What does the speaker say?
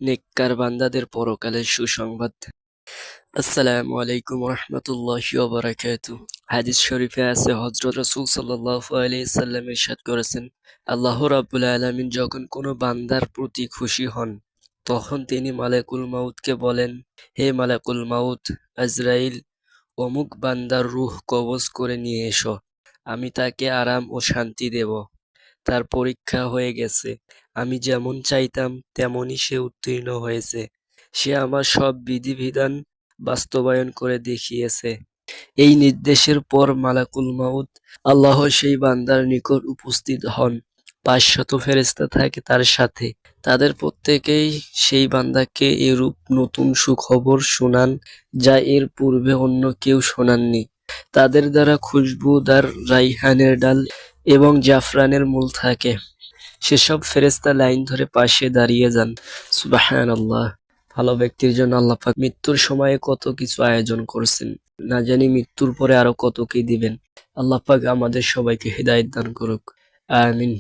নেককার বান্দাদের পরকালের সুসংবাদ। আসসালামু আলাইকুম রাহমাতুল্লাহি ওয়া বারাকাতুহু। হাদিস শরীফে আছে হযরত রাসূল সাল্লাল্লাহু আলাইহি সাল্লাম ইরশাদ করেছেন, আল্লাহ রাব্বুল আলামিন যখন কোনো বান্দার প্রতি খুশি হন তখন তিনি মালাকুল মাউতকে বলেন, হে মালাকুল মাউত, আজরাইল অমুক বান্দার রূহ কবজ করে নিয়ে এসো, আমি তাকে আরাম ও শান্তি দেব। তার পরীক্ষা হয়ে গেছে, আমি যেমন চাইতাম তেমনই সে উত্তীর্ণ হয়েছে, সে আমার সব বিধিবিধান বাস্তবায়ন করে দেখিয়েছে। এই নির্দেশের পর মালাকুল মাউত আল্লাহর সেই বান্দার নিকট উপস্থিত হন। 500 ফেরেশতা থাকে তার সাথে। তাদের প্রত্যেকেই সেই বান্দাকে এরূপ নতুন সুখবর শোনান যা এর পূর্বে অন্য কেউ শোনাননি। তাদের দ্বারা খুশবুদার রাইহানের ডাল এবং জাফরানের মূল থাকে। সেসব ফেরেশতা লাইন ধরে পাশে দাঁড়িয়ে যান। সুবহানাল্লাহ। ভালো ব্যক্তির জন্য আল্লাহ পাক মৃত্যুর সময়ে কত কিছু আয়োজন করছেন, না জানি মৃত্যুর পরে আরো কত কি দিবেন। আল্লাহ পাক আমাদের সবাইকে হেদায়েত দান করুক। আমিন।